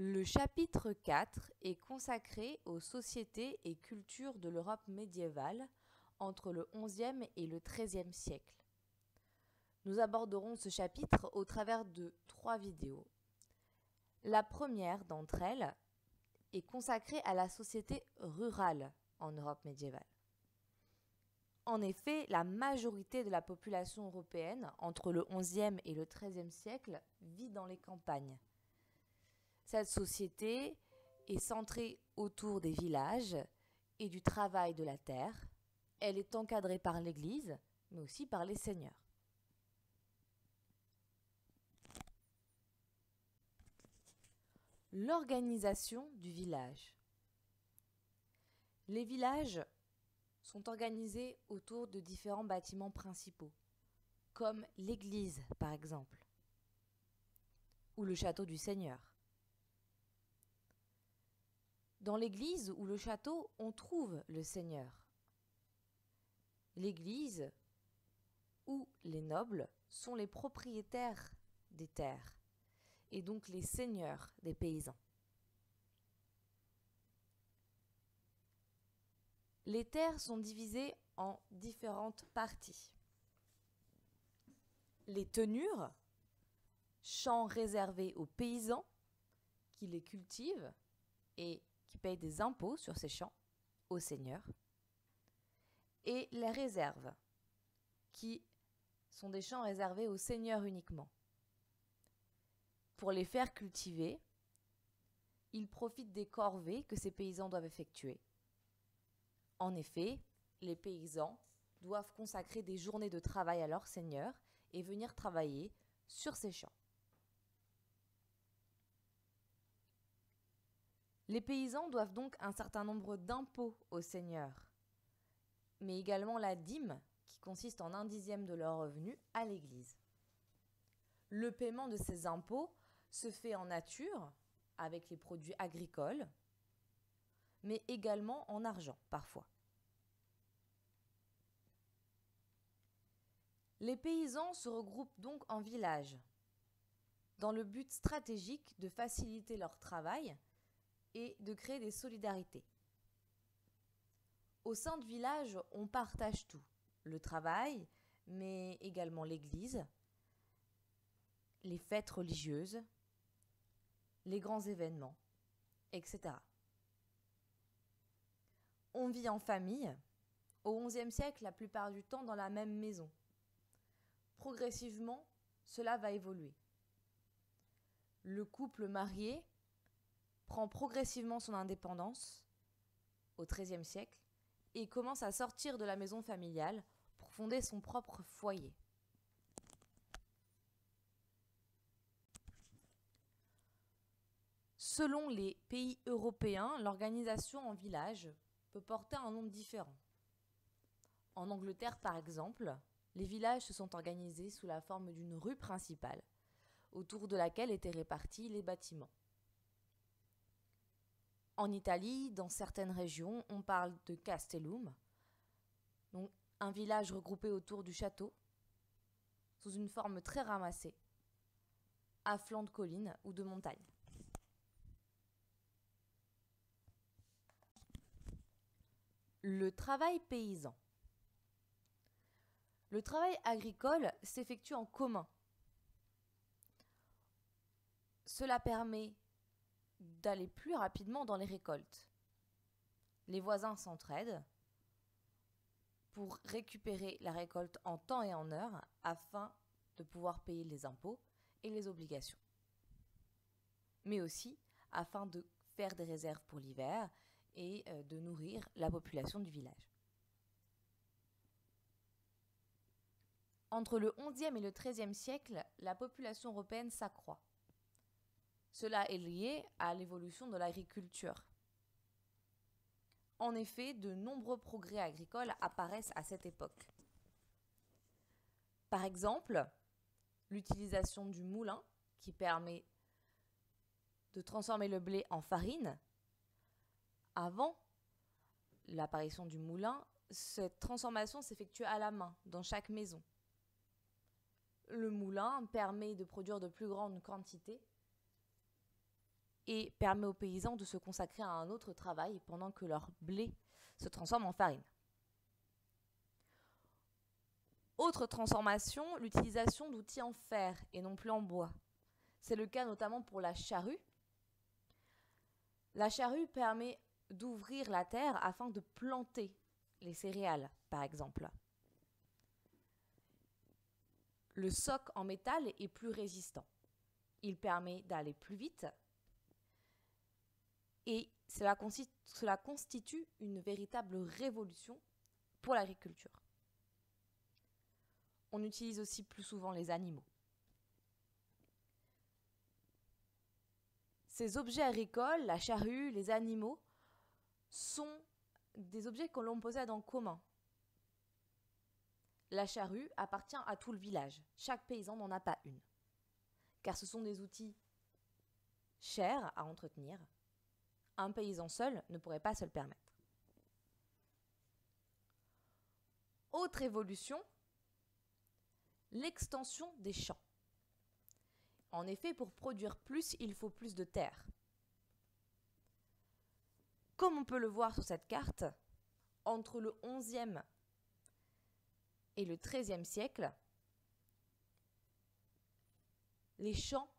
Le chapitre 4 est consacré aux sociétés et cultures de l'Europe médiévale entre le XIe et le XIIIe siècle. Nous aborderons ce chapitre au travers de 3 vidéos. La première d'entre elles est consacrée à la société rurale en Europe médiévale. En effet, la majorité de la population européenne entre le XIe et le XIIIe siècle vit dans les campagnes. Cette société est centrée autour des villages et du travail de la terre. Elle est encadrée par l'Église, mais aussi par les seigneurs. L'organisation du village. Les villages sont organisés autour de différents bâtiments principaux, comme l'église par exemple, ou le château du seigneur. Dans l'église ou le château, on trouve le seigneur. L'église ou les nobles sont les propriétaires des terres et donc les seigneurs des paysans. Les terres sont divisées en différentes parties. Les tenures, champs réservés aux paysans qui les cultivent et qui payent des impôts sur ces champs aux seigneurs. Et les réserves, qui sont des champs réservés aux seigneurs uniquement. Pour les faire cultiver, ils profitent des corvées que ces paysans doivent effectuer. En effet, les paysans doivent consacrer des journées de travail à leur seigneur et venir travailler sur ces champs. Les paysans doivent donc un certain nombre d'impôts au seigneur, mais également la dîme, qui consiste en 1/10 de leur revenu, à l'église. Le paiement de ces impôts se fait en nature, avec les produits agricoles, mais également en argent, parfois. Les paysans se regroupent donc en villages, dans le but stratégique de faciliter leur travail et de créer des solidarités. Au sein de villages, on partage tout, le travail, mais également l'église, les fêtes religieuses, les grands événements, etc. On vit en famille, au XIe siècle, la plupart du temps dans la même maison. Progressivement, cela va évoluer. Le couple marié prend progressivement son indépendance au XIIIe siècle et commence à sortir de la maison familiale pour fonder son propre foyer. Selon les pays européens, l'organisation en village peut porter un nombre différent. En Angleterre, par exemple, les villages se sont organisés sous la forme d'une rue principale, autour de laquelle étaient répartis les bâtiments. En Italie, dans certaines régions, on parle de castellum, donc un village regroupé autour du château, sous une forme très ramassée, à flanc de collines ou de montagnes. Le travail paysan. Le travail agricole s'effectue en commun. Cela permet d'aller plus rapidement dans les récoltes. Les voisins s'entraident pour récupérer la récolte en temps et en heure afin de pouvoir payer les impôts et les obligations. Mais aussi afin de faire des réserves pour l'hiver et de nourrir la population du village. Entre le XIe et le XIIIe siècle, la population européenne s'accroît. Cela est lié à l'évolution de l'agriculture. En effet, de nombreux progrès agricoles apparaissent à cette époque. Par exemple, l'utilisation du moulin qui permet de transformer le blé en farine. Avant l'apparition du moulin, cette transformation s'effectuait à la main dans chaque maison. Le moulin permet de produire de plus grandes quantités et permet aux paysans de se consacrer à un autre travail pendant que leur blé se transforme en farine. Autre transformation, l'utilisation d'outils en fer et non plus en bois. C'est le cas notamment pour la charrue. La charrue permet d'ouvrir la terre afin de planter les céréales, par exemple. Le soc en métal est plus résistant. Il permet d'aller plus vite et cela constitue une véritable révolution pour l'agriculture. On utilise aussi plus souvent les animaux. Ces objets agricoles, la charrue, les animaux, sont des objets que l'on possède en commun. La charrue appartient à tout le village. Chaque paysan n'en a pas une. Car ce sont des outils chers à entretenir. Un paysan seul ne pourrait pas se le permettre. Autre évolution, l'extension des champs. En effet, pour produire plus, il faut plus de terre. Comme on peut le voir sur cette carte, entre le XIe et le XIIIe siècle, les champs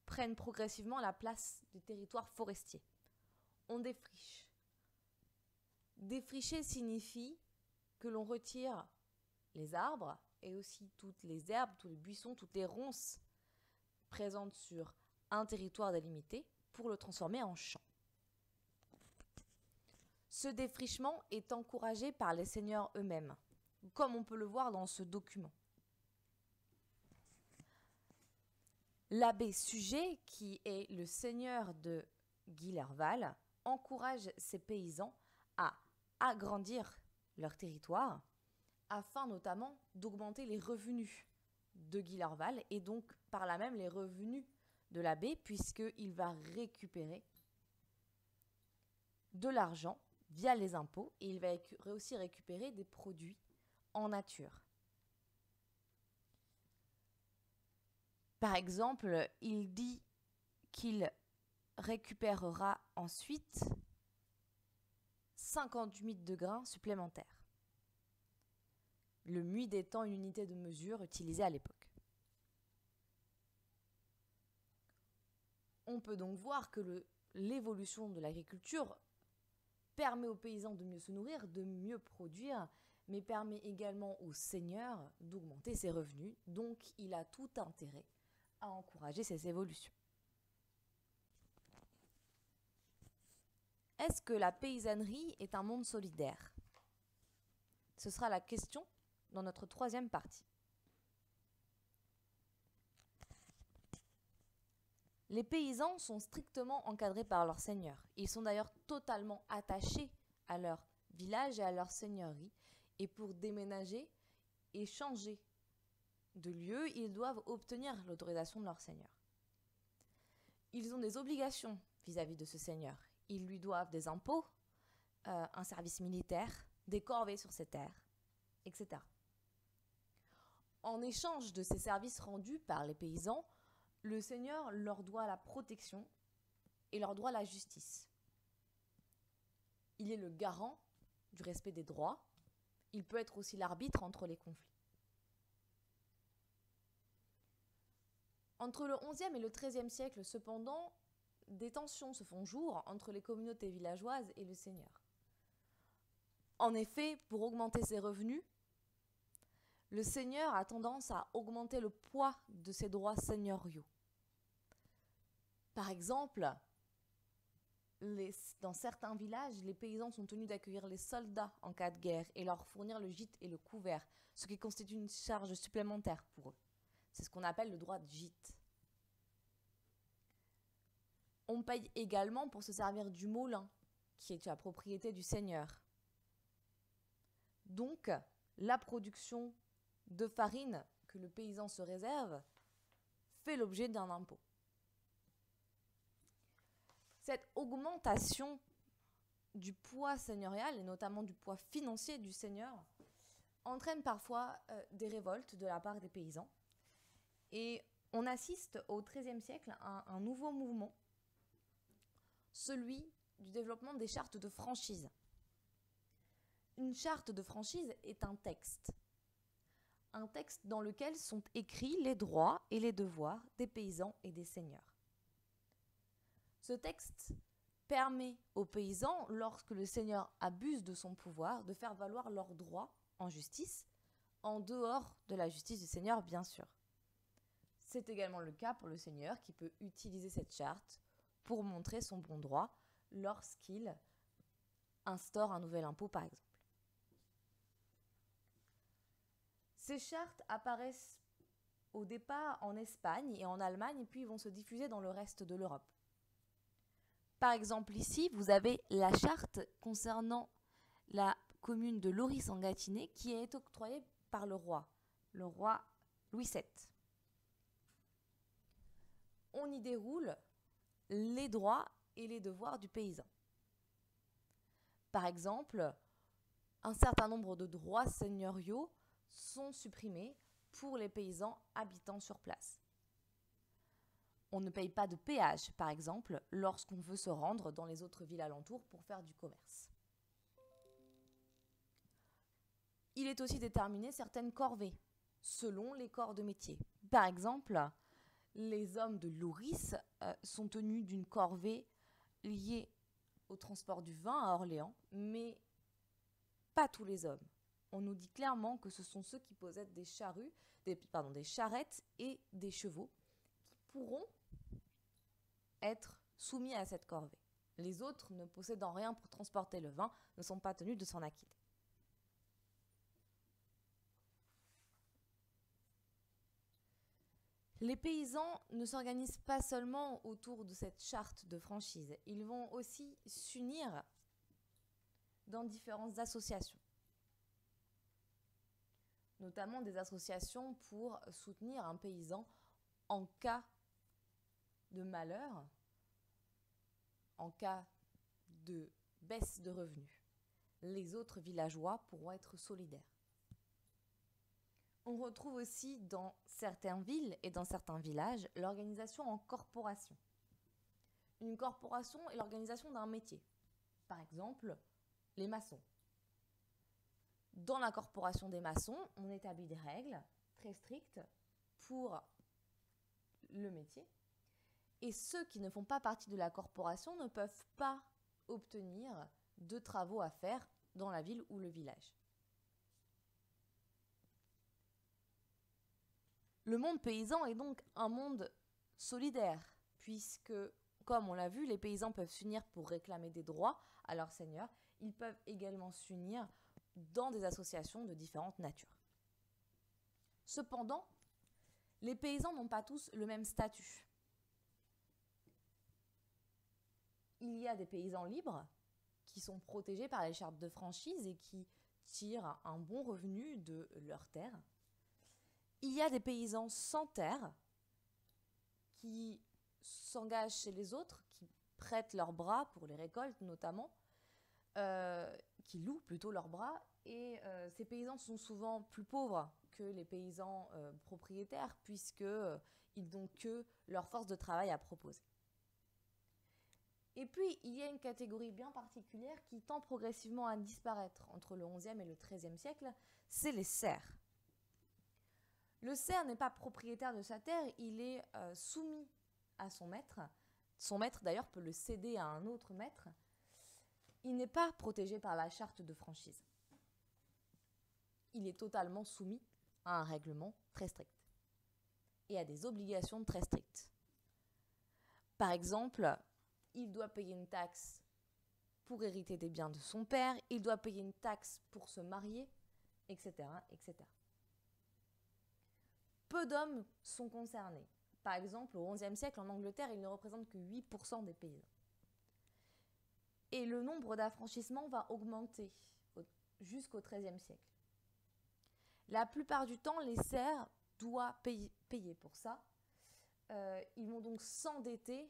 prennent progressivement la place des territoires forestiers. On défriche. Défricher signifie que l'on retire les arbres et aussi toutes les herbes, tous les buissons, toutes les ronces présentes sur un territoire délimité pour le transformer en champ. Ce défrichement est encouragé par les seigneurs eux-mêmes, comme on peut le voir dans ce document. L'abbé Suger, qui est le seigneur de Guilherval, encourage ses paysans à agrandir leur territoire afin notamment d'augmenter les revenus de Guilherval et donc par là même les revenus de l'abbé puisqu'il va récupérer de l'argent via les impôts et il va aussi récupérer des produits en nature. Par exemple, il dit qu'il récupérera ensuite 50 muids de grains supplémentaires. Le muid étant une unité de mesure utilisée à l'époque. On peut donc voir que l'évolution de l'agriculture permet aux paysans de mieux se nourrir, de mieux produire, mais permet également aux seigneurs d'augmenter ses revenus. Donc, il a tout intérêt à encourager ces évolutions. Est-ce que la paysannerie est un monde solidaire? Ce sera la question dans notre troisième partie. Les paysans sont strictement encadrés par leurs seigneurs. Ils sont d'ailleurs totalement attachés à leur village et à leur seigneurie. Et pour déménager et changer de lieu, ils doivent obtenir l'autorisation de leur seigneur. Ils ont des obligations vis-à-vis de ce seigneur. Ils lui doivent des impôts, un service militaire, des corvées sur ses terres, etc. En échange de ces services rendus par les paysans, le seigneur leur doit la protection et leur doit la justice. Il est le garant du respect des droits. Il peut être aussi l'arbitre entre les conflits. Entre le XIe et le XIIIe siècle, cependant, des tensions se font jour entre les communautés villageoises et le seigneur. En effet, pour augmenter ses revenus, le seigneur a tendance à augmenter le poids de ses droits seigneuriaux. Par exemple, dans certains villages, les paysans sont tenus d'accueillir les soldats en cas de guerre et leur fournir le gîte et le couvert, ce qui constitue une charge supplémentaire pour eux. C'est ce qu'on appelle le droit de gîte. On paye également pour se servir du moulin, qui est la propriété du seigneur. Donc, la production de farine que le paysan se réserve fait l'objet d'un impôt. Cette augmentation du poids seigneurial, et notamment du poids financier du seigneur, entraîne parfois des révoltes de la part des paysans. Et on assiste au XIIIe siècle à un nouveau mouvement celui du développement des chartes de franchise. Une charte de franchise est un texte dans lequel sont écrits les droits et les devoirs des paysans et des seigneurs. Ce texte permet aux paysans, lorsque le seigneur abuse de son pouvoir, de faire valoir leurs droits en justice, en dehors de la justice du seigneur, bien sûr. C'est également le cas pour le seigneur qui peut utiliser cette charte pour montrer son bon droit lorsqu'il instaure un nouvel impôt, par exemple. Ces chartes apparaissent au départ en Espagne et en Allemagne, et puis vont se diffuser dans le reste de l'Europe. Par exemple, ici, vous avez la charte concernant la commune de Lauris en Gâtinais qui est octroyée par le roi Louis VII. On y déroule les droits et les devoirs du paysan. Par exemple, un certain nombre de droits seigneuriaux sont supprimés pour les paysans habitant sur place. On ne paye pas de péage, par exemple, lorsqu'on veut se rendre dans les autres villes alentours pour faire du commerce. Il est aussi déterminé certaines corvées, selon les corps de métier. Par exemple, les hommes de Lauris sont tenus d'une corvée liée au transport du vin à Orléans, mais pas tous les hommes. On nous dit clairement que ce sont ceux qui possèdent des charrettes et des chevaux qui pourront être soumis à cette corvée. Les autres, ne possédant rien pour transporter le vin, ne sont pas tenus de s'en acquitter. Les paysans ne s'organisent pas seulement autour de cette charte de franchise, ils vont aussi s'unir dans différentes associations, notamment des associations pour soutenir un paysan en cas de malheur, en cas de baisse de revenus. Les autres villageois pourront être solidaires. On retrouve aussi dans certaines villes et dans certains villages l'organisation en corporation. Une corporation est l'organisation d'un métier. Par exemple, les maçons. Dans la corporation des maçons, on établit des règles très strictes pour le métier. Et ceux qui ne font pas partie de la corporation ne peuvent pas obtenir de travaux à faire dans la ville ou le village. Le monde paysan est donc un monde solidaire, puisque, comme on l'a vu, les paysans peuvent s'unir pour réclamer des droits à leurs seigneurs. Ils peuvent également s'unir dans des associations de différentes natures. Cependant, les paysans n'ont pas tous le même statut. Il y a des paysans libres qui sont protégés par les chartes de franchise et qui tirent un bon revenu de leurs terres. Il y a des paysans sans terre qui s'engagent chez les autres, qui prêtent leurs bras pour les récoltes notamment, qui louent plutôt leurs bras. Et ces paysans sont souvent plus pauvres que les paysans propriétaires puisqu'ils n'ont que leur force de travail à proposer. Et puis, il y a une catégorie bien particulière qui tend progressivement à disparaître entre le XIe et le XIIIe siècle, c'est les serfs. Le serf n'est pas propriétaire de sa terre, il est soumis à son maître. Son maître, d'ailleurs, peut le céder à un autre maître. Il n'est pas protégé par la charte de franchise. Il est totalement soumis à un règlement très strict et à des obligations très strictes. Par exemple, il doit payer une taxe pour hériter des biens de son père, il doit payer une taxe pour se marier, etc., etc. Peu d'hommes sont concernés. Par exemple, au XIe siècle, en Angleterre, ils ne représentent que 8% des paysans. Et le nombre d'affranchissements va augmenter jusqu'au XIIIe siècle. La plupart du temps, les serfs doivent payer pour ça. Ils vont donc s'endetter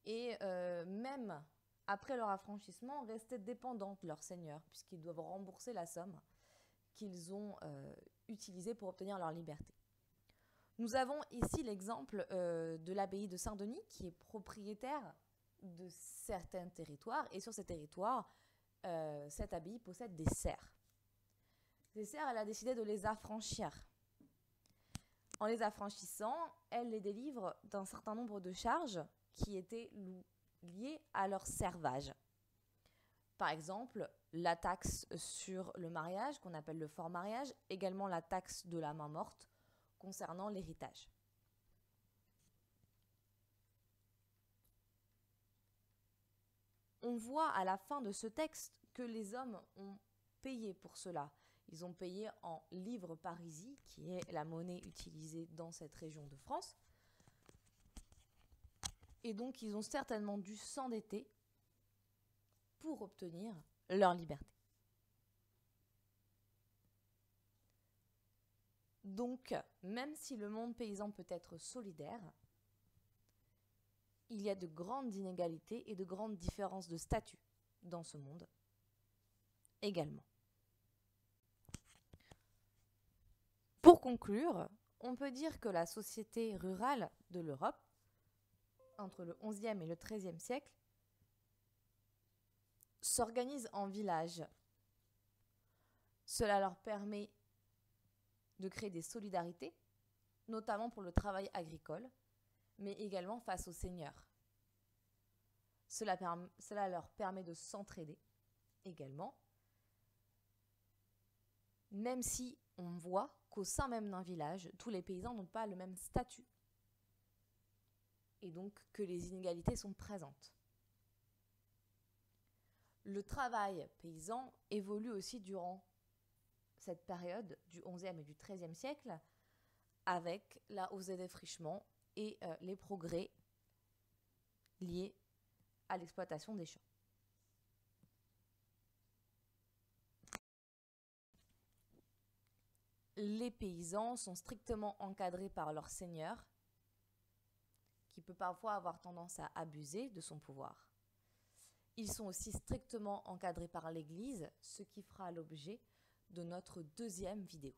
et même après leur affranchissement, rester dépendants de leur seigneur, puisqu'ils doivent rembourser la somme qu'ils ont utilisée pour obtenir leur liberté. Nous avons ici l'exemple de l'abbaye de Saint-Denis, qui est propriétaire de certains territoires, et sur ces territoires, cette abbaye possède des serfs. Ces serfs, elle a décidé de les affranchir. En les affranchissant, elle les délivre d'un certain nombre de charges qui étaient liées à leur servage. Par exemple, la taxe sur le mariage, qu'on appelle le fort mariage, également la taxe de la main morte concernant l'héritage. On voit à la fin de ce texte que les hommes ont payé pour cela. Ils ont payé en livres parisis, qui est la monnaie utilisée dans cette région de France. Et donc, ils ont certainement dû s'endetter pour obtenir leur liberté. Donc, même si le monde paysan peut être solidaire, il y a de grandes inégalités et de grandes différences de statut dans ce monde également. Pour conclure, on peut dire que la société rurale de l'Europe, entre le XIe et le XIIIe siècle, s'organise en villages. Cela leur permet de créer des solidarités, notamment pour le travail agricole, mais également face aux seigneurs. Cela leur permet de s'entraider également, même si on voit qu'au sein même d'un village, tous les paysans n'ont pas le même statut, et donc que les inégalités sont présentes. Le travail paysan évolue aussi durant cette période du XIe et du XIIIe siècle avec la hausse des défrichements et les progrès liés à l'exploitation des champs. Les paysans sont strictement encadrés par leur seigneur, qui peut parfois avoir tendance à abuser de son pouvoir. Ils sont aussi strictement encadrés par l'Église, ce qui fera l'objet de notre deuxième vidéo.